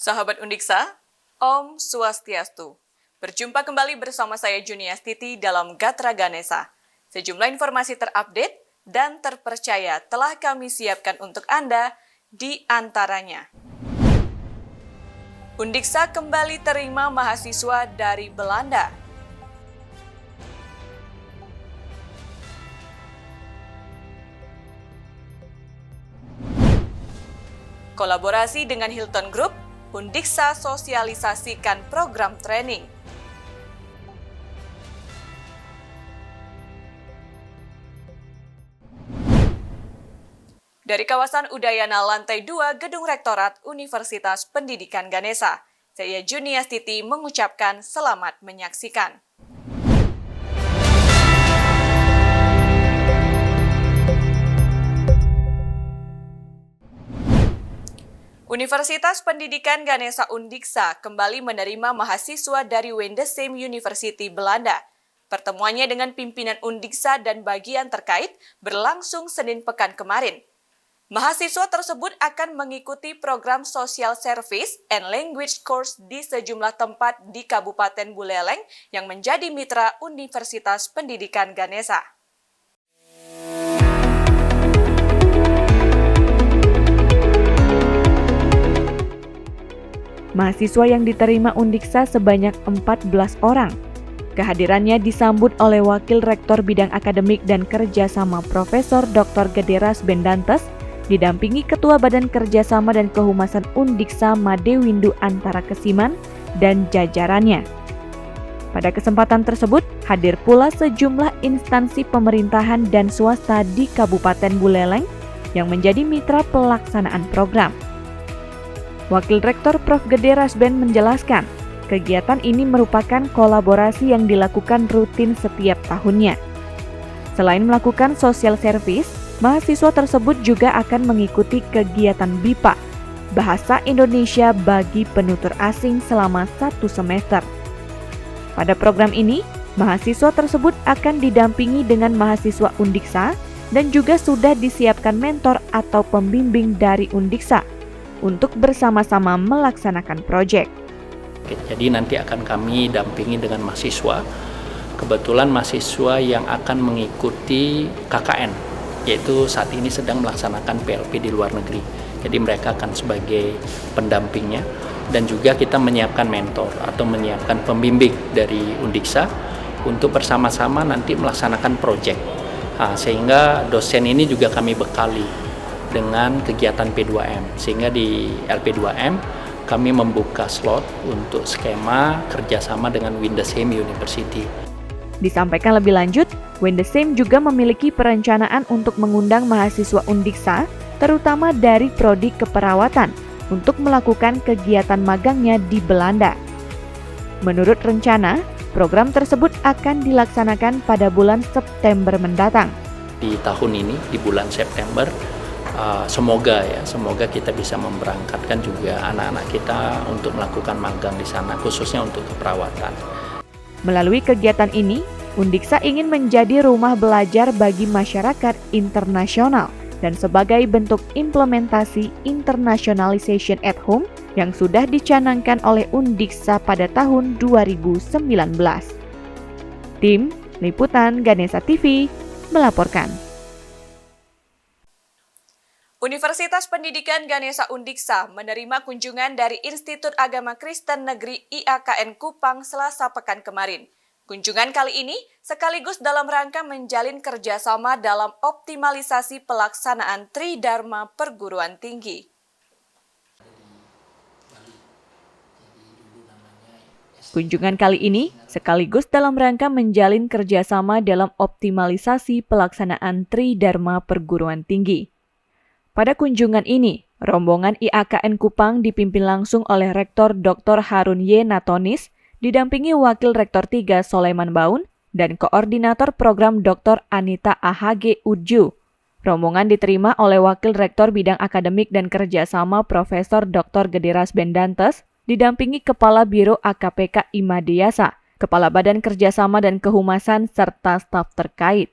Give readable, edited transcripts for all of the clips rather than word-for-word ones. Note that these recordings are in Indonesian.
Sahabat Undiksa, Om Swastiastu. Berjumpa kembali bersama saya Juniastiti dalam Gatra Ganesha. Sejumlah informasi terupdate dan terpercaya telah kami siapkan untuk Anda, di antaranya. Undiksa kembali terima mahasiswa dari Belanda. Kolaborasi dengan Hilton Group, Undiksa sosialisasikan program training. Dari kawasan Udayana Lantai 2 Gedung Rektorat Universitas Pendidikan Ganesha, saya Juniastiti mengucapkan selamat menyaksikan. Universitas Pendidikan Ganesha Undiksa kembali menerima mahasiswa dari Windesheim University Belanda. Pertemuannya dengan pimpinan Undiksa dan bagian terkait berlangsung Senin pekan kemarin. Mahasiswa tersebut akan mengikuti program Social Service and Language Course di sejumlah tempat di Kabupaten Buleleng yang menjadi mitra Universitas Pendidikan Ganesha. Mahasiswa yang diterima Undiksa sebanyak 14 orang. Kehadirannya disambut oleh Wakil Rektor Bidang Akademik dan Kerjasama Profesor Dr. Gederas Bendantes, didampingi Ketua Badan Kerjasama dan Kehumasan Undiksa Made Windu Antara Kesiman dan jajarannya. Pada kesempatan tersebut, hadir pula sejumlah instansi pemerintahan dan swasta di Kabupaten Buleleng yang menjadi mitra pelaksanaan program. Wakil Rektor Prof. Gederas Ben menjelaskan, kegiatan ini merupakan kolaborasi yang dilakukan rutin setiap tahunnya. Selain melakukan social service, mahasiswa tersebut juga akan mengikuti kegiatan BIPA, Bahasa Indonesia bagi Penutur Asing selama 1 semester. Pada program ini, mahasiswa tersebut akan didampingi dengan mahasiswa Undiksa dan juga sudah disiapkan mentor atau pembimbing dari Undiksa untuk bersama-sama melaksanakan proyek. Jadi nanti akan kami dampingi dengan mahasiswa. Kebetulan mahasiswa yang akan mengikuti KKN, yaitu saat ini sedang melaksanakan PLP di luar negeri. Jadi mereka akan sebagai pendampingnya, dan juga kita menyiapkan mentor atau menyiapkan pembimbing dari Undiksa untuk bersama-sama nanti melaksanakan proyek. Sehingga dosen ini juga kami bekali dengan kegiatan P2M, sehingga di LP2M kami membuka slot untuk skema kerjasama dengan Windesheim University. Disampaikan lebih lanjut, Windesheim juga memiliki perencanaan untuk mengundang mahasiswa Undiksa, terutama dari prodi keperawatan, untuk melakukan kegiatan magangnya di Belanda. Menurut rencana, program tersebut akan dilaksanakan pada bulan September mendatang. Di tahun ini, di bulan September, semoga kita bisa memberangkatkan juga anak-anak kita untuk melakukan magang di sana, khususnya untuk keperawatan. Melalui kegiatan ini, Undiksa ingin menjadi rumah belajar bagi masyarakat internasional dan sebagai bentuk implementasi internationalization at home yang sudah dicanangkan oleh Undiksa pada tahun 2019. Tim Liputan Ganesha TV melaporkan. Universitas Pendidikan Ganesha Undiksa menerima kunjungan dari Institut Agama Kristen Negeri IAKN Kupang Selasa pekan kemarin. Kunjungan kali ini sekaligus dalam rangka menjalin kerjasama dalam optimalisasi pelaksanaan Tridharma Perguruan Tinggi. Kunjungan kali ini sekaligus dalam rangka menjalin kerjasama dalam optimalisasi pelaksanaan Tridharma Perguruan Tinggi. Pada kunjungan ini, rombongan IAKN Kupang dipimpin langsung oleh Rektor Dr. Harun Y. Natonis, didampingi Wakil Rektor 3 Soleman Baun, dan Koordinator Program Dr. Anita AHG Udju. Rombongan diterima oleh Wakil Rektor Bidang Akademik dan Kerjasama Profesor Dr. Gederas Bendantes, didampingi Kepala Biro AKPK Imadiasa, Kepala Badan Kerjasama dan Kehumasan, serta staf terkait.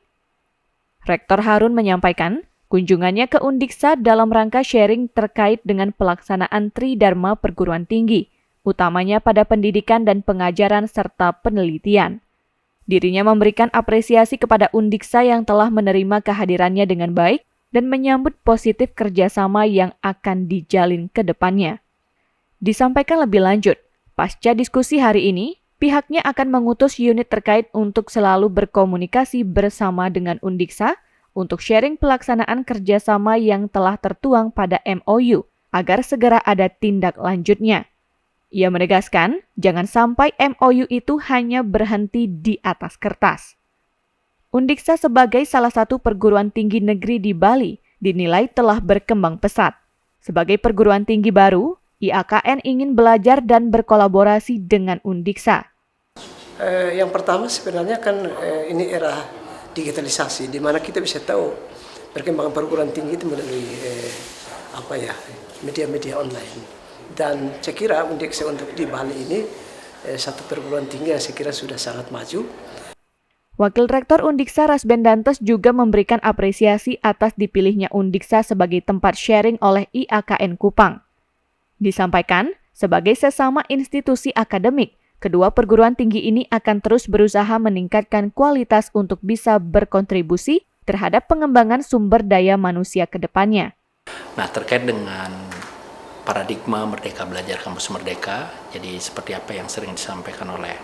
Rektor Harun menyampaikan, Kunjungannya ke Undiksa dalam rangka sharing terkait dengan pelaksanaan Tridharma perguruan tinggi, utamanya pada pendidikan dan pengajaran serta penelitian. Dirinya memberikan apresiasi kepada Undiksa yang telah menerima kehadirannya dengan baik dan menyambut positif kerjasama yang akan dijalin ke depannya. Disampaikan lebih lanjut, pasca diskusi hari ini, pihaknya akan mengutus unit terkait untuk selalu berkomunikasi bersama dengan Undiksa untuk sharing pelaksanaan kerjasama yang telah tertuang pada MOU agar segera ada tindak lanjutnya. Ia menegaskan, jangan sampai MOU itu hanya berhenti di atas kertas. Undiksa sebagai salah satu perguruan tinggi negeri di Bali dinilai telah berkembang pesat. Sebagai perguruan tinggi baru, IAKN ingin belajar dan berkolaborasi dengan Undiksa. Yang pertama sebenarnya kan ini era digitalisasi, di mana kita bisa tahu perkembangan perguruan tinggi itu melalui media-media online. Dan saya kira Undiksa untuk di Bali ini satu perguruan tinggi yang saya kira sudah sangat maju. Wakil Rektor Undiksa Rasbendantes juga memberikan apresiasi atas dipilihnya Undiksa sebagai tempat sharing oleh IAKN Kupang. Disampaikan, sebagai sesama institusi akademik, kedua perguruan tinggi ini akan terus berusaha meningkatkan kualitas untuk bisa berkontribusi terhadap pengembangan sumber daya manusia ke depannya. Nah, terkait dengan paradigma Merdeka Belajar Kampus Merdeka, jadi seperti apa yang sering disampaikan oleh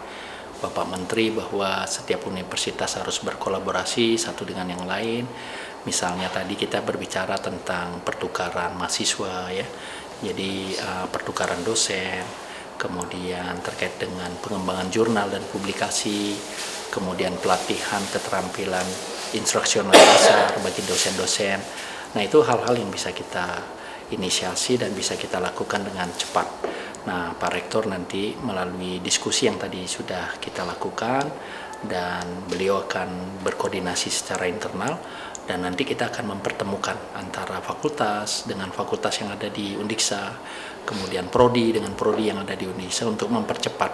Bapak Menteri bahwa setiap universitas harus berkolaborasi satu dengan yang lain. Misalnya tadi kita berbicara tentang pertukaran mahasiswa, ya, jadi pertukaran dosen, kemudian terkait dengan pengembangan jurnal dan publikasi, kemudian pelatihan keterampilan instruksional dasar bagi dosen-dosen. Nah, itu hal-hal yang bisa kita inisiasi dan bisa kita lakukan dengan cepat. Nah, Pak Rektor nanti melalui diskusi yang tadi sudah kita lakukan dan beliau akan berkoordinasi secara internal dan nanti kita akan mempertemukan antara fakultas dengan fakultas yang ada di Undiksa, kemudian prodi dengan prodi yang ada di Undiksa untuk mempercepat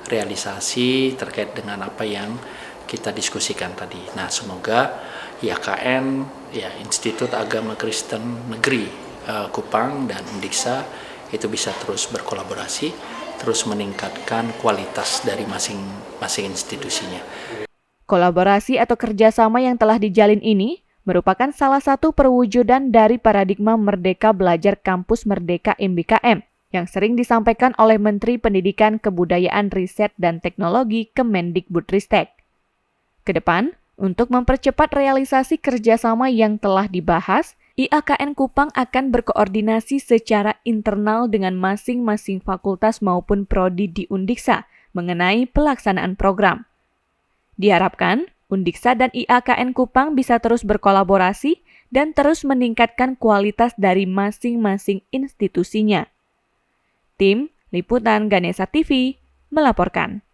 realisasi terkait dengan apa yang kita diskusikan tadi. Nah, semoga IAKN, ya, Institut Agama Kristen Negeri Kupang dan Undiksa itu bisa terus berkolaborasi, terus meningkatkan kualitas dari masing-masing institusinya. Kolaborasi atau kerjasama yang telah dijalin ini merupakan salah satu perwujudan dari paradigma Merdeka Belajar Kampus Merdeka MBKM yang sering disampaikan oleh Menteri Pendidikan Kebudayaan Riset dan Teknologi Kemendikbudristek. Kedepan, untuk mempercepat realisasi kerjasama yang telah dibahas, IAKN Kupang akan berkoordinasi secara internal dengan masing-masing fakultas maupun prodi di Undiksa mengenai pelaksanaan program. Diharapkan, Undiksa dan IAKN Kupang bisa terus berkolaborasi dan terus meningkatkan kualitas dari masing-masing institusinya. Tim Liputan Ganesha TV melaporkan.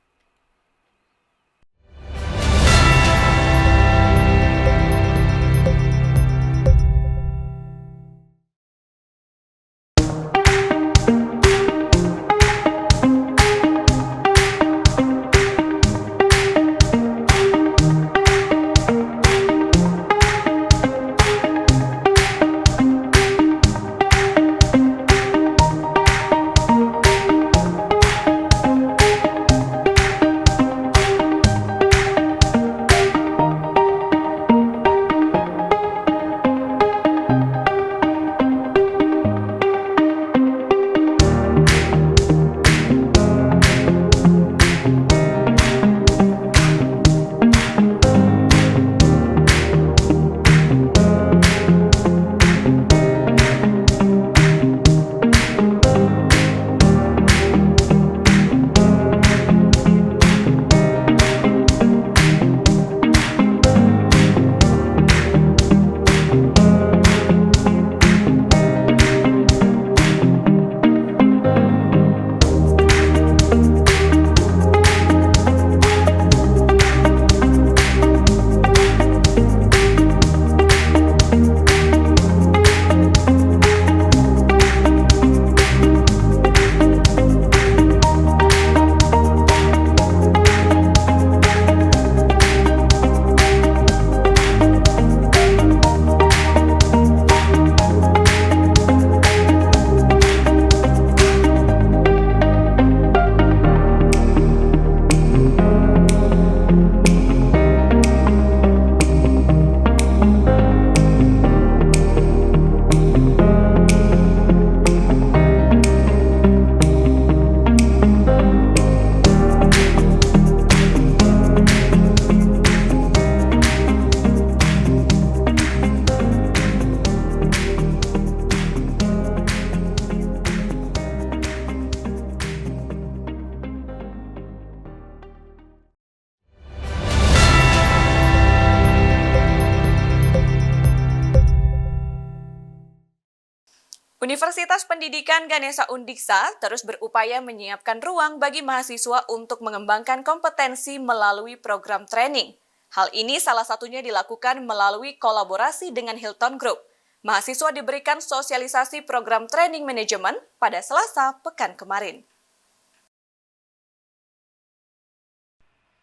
Universitas Pendidikan Ganesha Undiksa terus berupaya menyiapkan ruang bagi mahasiswa untuk mengembangkan kompetensi melalui program training. Hal ini salah satunya dilakukan melalui kolaborasi dengan Hilton Group. Mahasiswa diberikan sosialisasi program training manajemen pada Selasa pekan kemarin.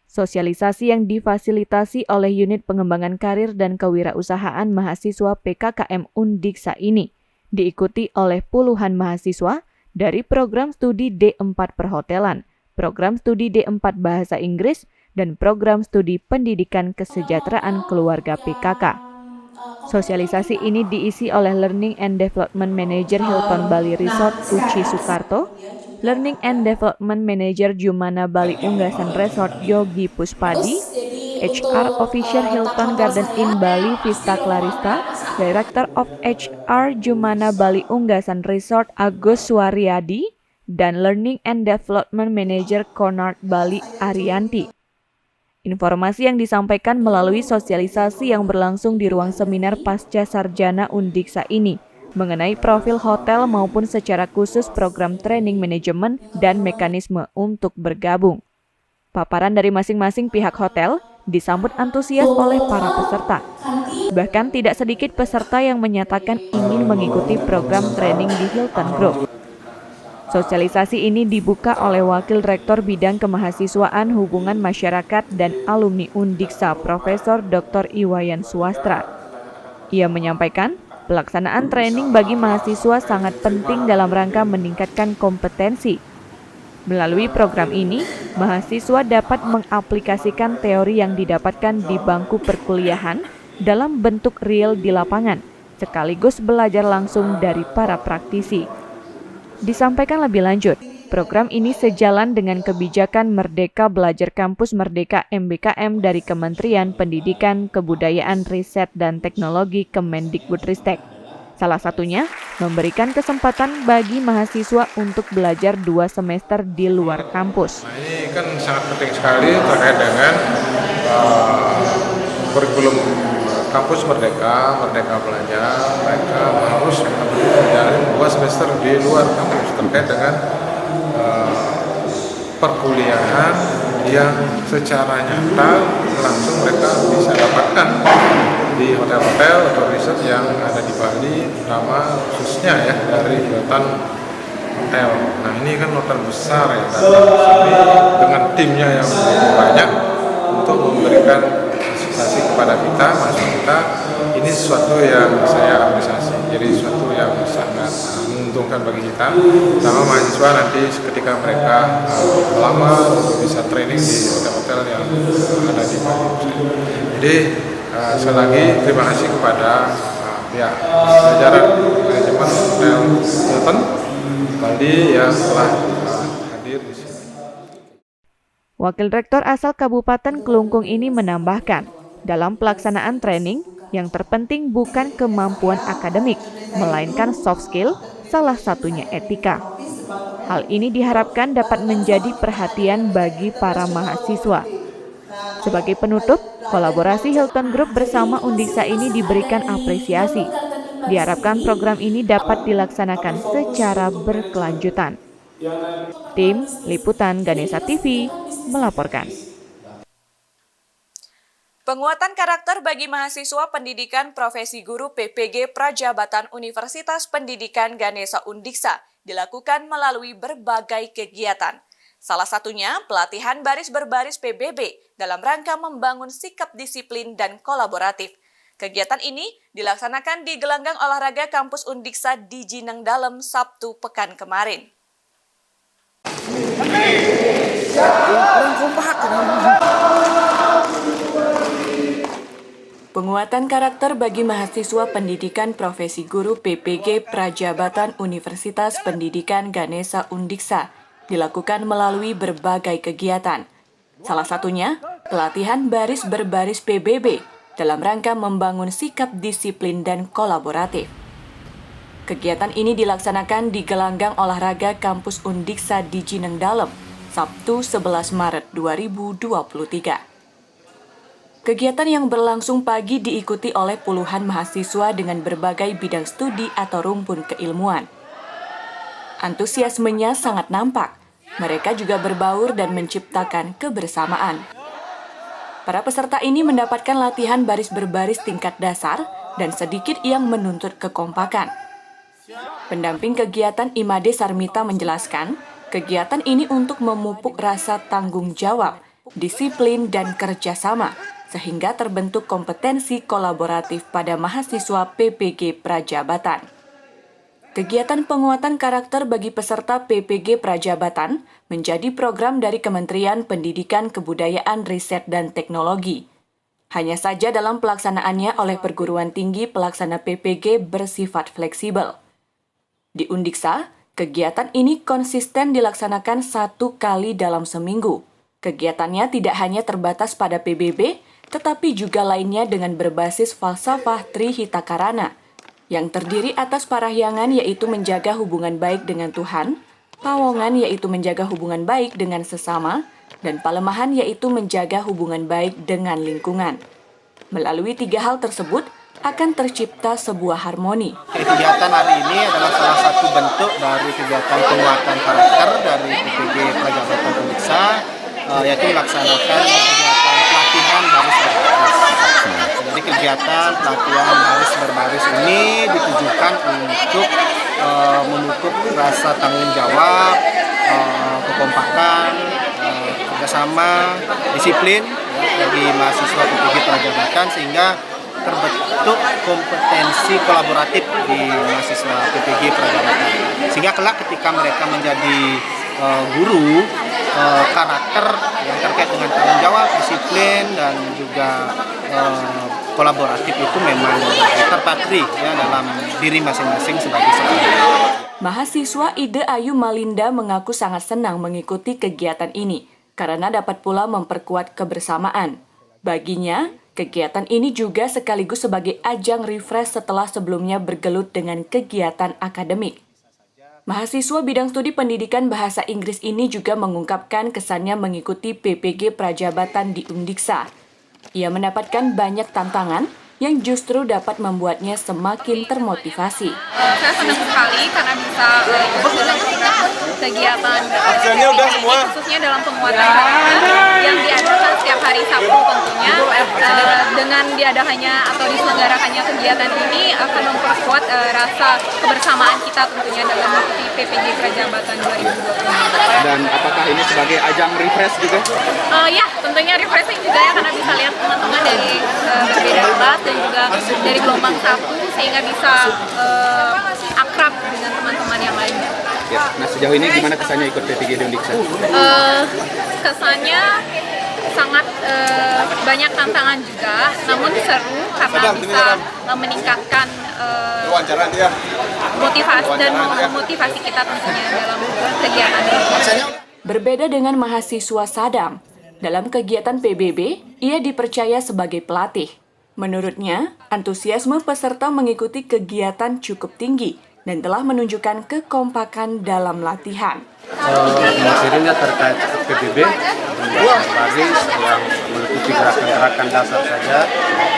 Sosialisasi yang difasilitasi oleh Unit Pengembangan Karir dan Kewirausahaan Mahasiswa PKKM Undiksa ini diikuti oleh puluhan mahasiswa dari program studi D4 Perhotelan, program studi D4 Bahasa Inggris, dan program studi Pendidikan Kesejahteraan Keluarga PKK. Sosialisasi ini diisi oleh Learning and Development Manager Hilton Bali Resort Uci Sukarto, Learning and Development Manager Jumana Bali Unggasan Resort Yogi Puspadi, HR Officer Hilton Garden Inn Bali Vista Clarista, Director of HR Jumana Bali Unggasan Resort Agus Suaryadi, dan Learning and Development Manager Konard Bali Arianti. Informasi yang disampaikan melalui sosialisasi yang berlangsung di ruang seminar Pasca Sarjana Undiksa ini mengenai profil hotel maupun secara khusus program training manajemen dan mekanisme untuk bergabung. Paparan dari masing-masing pihak hotel disambut antusias oleh para peserta. Bahkan tidak sedikit peserta yang menyatakan ingin mengikuti program training di Hilton Group. Sosialisasi ini dibuka oleh Wakil Rektor Bidang Kemahasiswaan Hubungan Masyarakat dan Alumni Undiksa Profesor Dr. Iwayan Suwastra. Ia menyampaikan, pelaksanaan training bagi mahasiswa sangat penting dalam rangka meningkatkan kompetensi. Melalui program ini, mahasiswa dapat mengaplikasikan teori yang didapatkan di bangku perkuliahan dalam bentuk real di lapangan, sekaligus belajar langsung dari para praktisi. Disampaikan lebih lanjut, program ini sejalan dengan kebijakan Merdeka Belajar Kampus Merdeka MBKM dari Kementerian Pendidikan, Kebudayaan, Riset, dan Teknologi Kemendikbudristek. Salah satunya, memberikan kesempatan bagi mahasiswa untuk belajar 2 semester di luar kampus. Nah, ini kan sangat penting sekali terkait dengan kurikulum Kampus Merdeka Belajar. Mereka harus menjalani 2 semester di luar kampus terkait dengan perkuliahan yang secara nyata langsung mereka bisa dapatkan di hotel-hotel atau resort yang ada di Bali, terutama khususnya ya dari Hilton Hotel. Nah, ini kan hotel besar ya, dengan timnya yang banyak untuk memberikan fasilitasi kepada kita, mahasiswa kita. Ini sesuatu yang saya apresiasi, jadi sesuatu yang sangat menguntungkan bagi kita. Sama mahasiswa nanti ketika mereka melamar untuk bisa training di hotel-hotel yang ada di Bali. Jadi sekali lagi terima kasih kepada pihak jajaran manajemen Hotel Hilton Bali yang telah hadir di sini. Wakil Rektor asal Kabupaten Kelungkung ini menambahkan, dalam pelaksanaan training, yang terpenting bukan kemampuan akademik, melainkan soft skill, salah satunya etika. Hal ini diharapkan dapat menjadi perhatian bagi para mahasiswa. Sebagai penutup, kolaborasi Hilton Group bersama Undiksa ini diberikan apresiasi. Diharapkan program ini dapat dilaksanakan secara berkelanjutan. Tim Liputan Ganesha TV melaporkan. Penguatan karakter bagi mahasiswa pendidikan profesi guru PPG Prajabatan Universitas Pendidikan Ganesha Undiksa dilakukan melalui berbagai kegiatan. Salah satunya pelatihan baris berbaris PBB dalam rangka membangun sikap disiplin dan kolaboratif. Kegiatan ini dilaksanakan di gelanggang olahraga kampus Undiksa di Jineng Dalem Sabtu pekan kemarin. Penguatan karakter bagi mahasiswa pendidikan profesi guru PPG Prajabatan Universitas Pendidikan Ganesha Undiksa dilakukan melalui berbagai kegiatan. Salah satunya, pelatihan baris berbaris PBB dalam rangka membangun sikap disiplin dan kolaboratif. Kegiatan ini dilaksanakan di gelanggang olahraga kampus Undiksa di Jineng Dalem, Sabtu 11 Maret 2023. Kegiatan yang berlangsung pagi diikuti oleh puluhan mahasiswa dengan berbagai bidang studi atau rumpun keilmuan, Antusiasmenya sangat nampak. Mereka juga berbaur dan menciptakan kebersamaan. Para peserta ini mendapatkan latihan baris berbaris tingkat dasar dan sedikit yang menuntut kekompakan. Pendamping kegiatan Imade Sarmita menjelaskan, kegiatan ini untuk memupuk rasa tanggung jawab, disiplin, dan kerjasama, sehingga terbentuk kompetensi kolaboratif pada mahasiswa PPG Prajabatan. Kegiatan penguatan karakter bagi peserta PPG Prajabatan menjadi program dari Kementerian Pendidikan, Kebudayaan, Riset, dan Teknologi. Hanya saja dalam pelaksanaannya oleh perguruan tinggi pelaksana PPG bersifat fleksibel. Di Undiksa, kegiatan ini konsisten dilaksanakan 1 kali dalam seminggu. Kegiatannya tidak hanya terbatas pada PBB, tetapi juga lainnya dengan berbasis falsafah Trihitakarana, yang terdiri atas parahyangan yaitu menjaga hubungan baik dengan Tuhan, pawongan yaitu menjaga hubungan baik dengan sesama, dan palemahan yaitu menjaga hubungan baik dengan lingkungan. Melalui 3 hal tersebut, akan tercipta sebuah harmoni. Kegiatan hari ini adalah salah satu bentuk dari kegiatan penguatan karakter dari PPG Prajabatan Undiksa, yaitu melaksanakan kegiatan pelatihan baris berbaris. Jadi kegiatan pelatihan baris berbaris ini ditujukan untuk memupuk rasa tanggung jawab, kekompakan, kerjasama, disiplin bagi mahasiswa PPG Prajabatan sehingga terbentuk kompetensi kolaboratif di mahasiswa PPG Prajabatan. Sehingga kelak ketika mereka menjadi guru, karakter yang terkait dengan tanggung jawab, disiplin, dan juga kolaboratif itu memang terpatri ya dalam diri masing-masing sebagai seorang. Mahasiswa Ide Ayu Malinda mengaku sangat senang mengikuti kegiatan ini karena dapat pula memperkuat kebersamaan. Baginya, kegiatan ini juga sekaligus sebagai ajang refresh setelah sebelumnya bergelut dengan kegiatan akademik. Mahasiswa bidang studi pendidikan bahasa Inggris ini juga mengungkapkan kesannya mengikuti PPG Prajabatan di Undiksa. Ia mendapatkan banyak tantangan yang justru dapat membuatnya semakin termotivasi. Saya senang sekali karena bisa kegiatan khususnya dalam penguatan karakter yang diadakan setiap hari Sabtu tentunya. Dengan diadakannya atau diselenggarakannya kegiatan ini akan memperkuat rasa kebersamaan kita tentunya dalam mengikuti PPG Prajabatan 2020. Dan apakah ini sebagai ajang refresh juga? Ya, tentunya refreshing juga ya karena bisa lihat teman-teman dari berbeda kelas dan juga dari gelombang 1 sehingga bisa akrab dengan teman-teman yang lainnya. Ya, nah sejauh ini gimana kesannya ikut PPG di Undiksa? Kesannya sangat banyak tantangan juga, namun seru karena bisa meningkatkan motivasi dan memotivasi kita tentunya dalam kegiatan ini. Berbeda dengan mahasiswa Sadam, dalam kegiatan PBB, ia dipercaya sebagai pelatih. Menurutnya, antusiasme peserta mengikuti kegiatan cukup tinggi dan telah menunjukkan kekompakan dalam latihan. Materinya terkait PBB, baris yang meliputi gerakan-gerakan dasar saja,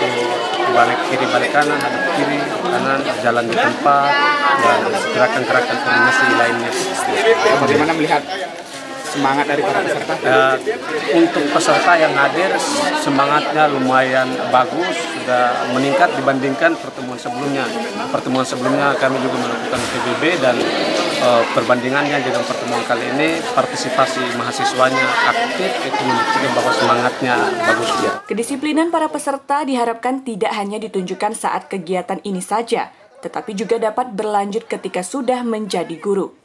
untuk balik kiri balik kanan, hadap kiri kanan, jalan di tempat, dan gerakan-gerakan koordinasi lainnya. Bagaimana melihat semangat dari para peserta? Untuk peserta yang hadir, semangatnya lumayan bagus, sudah meningkat dibandingkan pertemuan sebelumnya. Pertemuan sebelumnya kami juga melakukan PBB dan perbandingannya dengan pertemuan kali ini, partisipasi mahasiswanya aktif, itu menunjukkan bahwa semangatnya bagus ya. Kedisiplinan para peserta diharapkan tidak hanya ditunjukkan saat kegiatan ini saja, tetapi juga dapat berlanjut ketika sudah menjadi guru.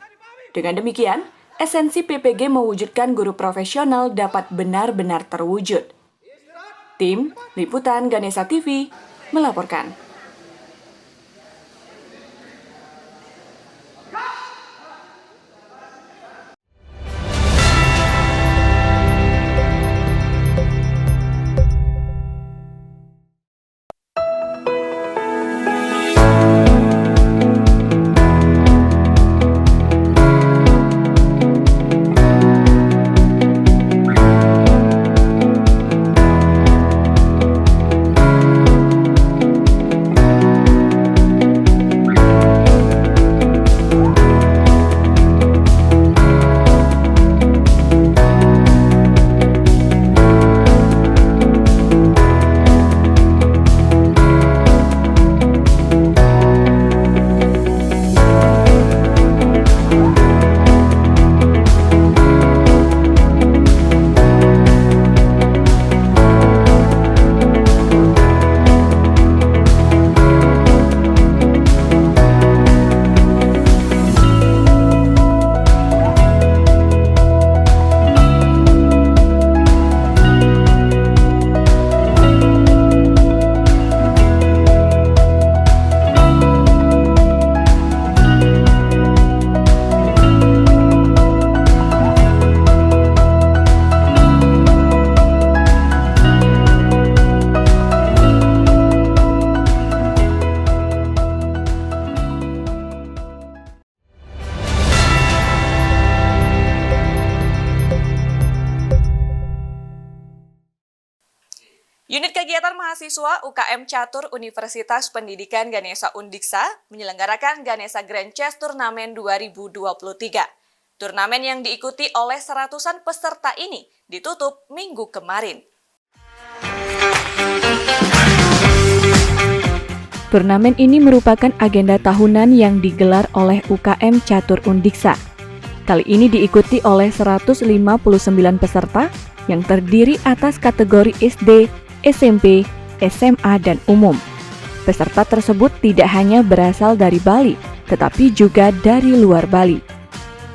Dengan demikian, esensi PPG mewujudkan guru profesional dapat benar-benar terwujud. Tim Liputan Ganesha TV melaporkan. Unit Kegiatan Mahasiswa UKM Catur Universitas Pendidikan Ganesha Undiksa menyelenggarakan Ganesha Grand Chess Turnamen 2023. Turnamen yang diikuti oleh seratusan peserta ini ditutup minggu kemarin. Turnamen ini merupakan agenda tahunan yang digelar oleh UKM Catur Undiksa. Kali ini diikuti oleh 159 peserta yang terdiri atas kategori SD, SMP, SMA, dan umum. Peserta tersebut tidak hanya berasal dari Bali, tetapi juga dari luar Bali.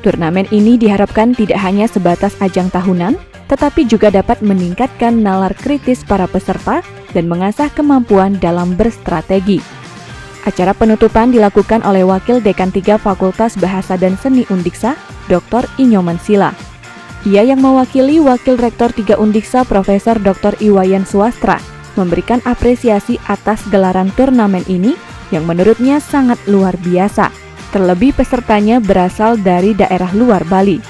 Turnamen ini diharapkan tidak hanya sebatas ajang tahunan, tetapi juga dapat meningkatkan nalar kritis para peserta dan mengasah kemampuan dalam berstrategi. Acara penutupan dilakukan oleh Wakil Dekan 3 Fakultas Bahasa dan Seni Undiksa, Dr. Inyoman Sila. Ia yang mewakili Wakil Rektor 3 Undiksa Profesor Dr. Iwayan Swastra memberikan apresiasi atas gelaran turnamen ini yang menurutnya sangat luar biasa. Terlebih pesertanya berasal dari daerah luar Bali.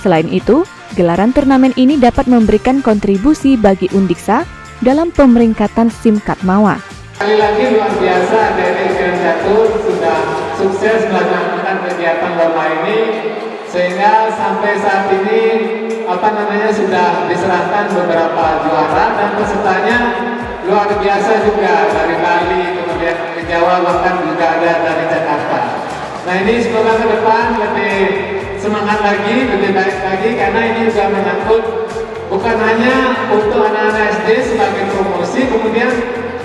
Selain itu, gelaran turnamen ini dapat memberikan kontribusi bagi Undiksa dalam pemeringkatan SIM Katmawa. Sekali lagi luar biasa dari Grand Catur sudah sukses melaksanakan kegiatan lomba ini sehingga sampai saat ini sudah diserahkan beberapa juara dan pesertanya luar biasa juga dari Bali, kemudian dari Jawa, bahkan juga ada dari Jakarta. Nah ini semoga ke depan lebih semangat lagi, lebih baik lagi karena ini juga menyangkut bukan hanya untuk anak-anak SD sebagai promosi, kemudian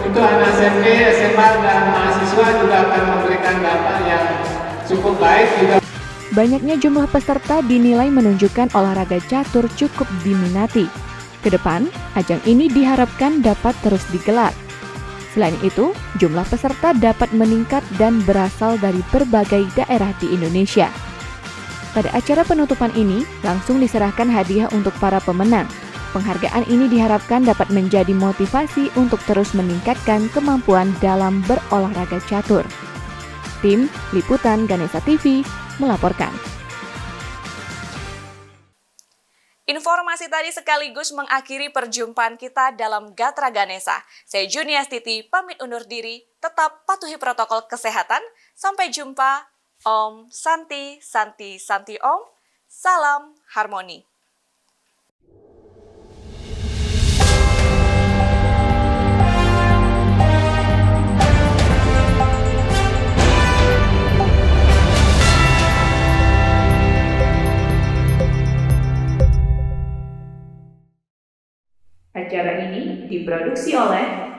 untuk anak SMP, SMA, dan mahasiswa juga akan memberikan dampak yang cukup baik juga. Banyaknya jumlah peserta dinilai menunjukkan olahraga catur cukup diminati. Kedepan, ajang ini diharapkan dapat terus digelar. Selain itu, jumlah peserta dapat meningkat dan berasal dari berbagai daerah di Indonesia. Pada acara penutupan ini, langsung diserahkan hadiah untuk para pemenang. Penghargaan ini diharapkan dapat menjadi motivasi untuk terus meningkatkan kemampuan dalam berolahraga catur. Tim Liputan Ganesha TV melaporkan. Informasi tadi sekaligus mengakhiri perjumpaan kita dalam Gatra Ganesha. Saya Juniastiti pamit undur diri, tetap patuhi protokol kesehatan. Sampai jumpa. Om Santi, Santi, Santi Om. Salam harmoni. Acara ini diproduksi oleh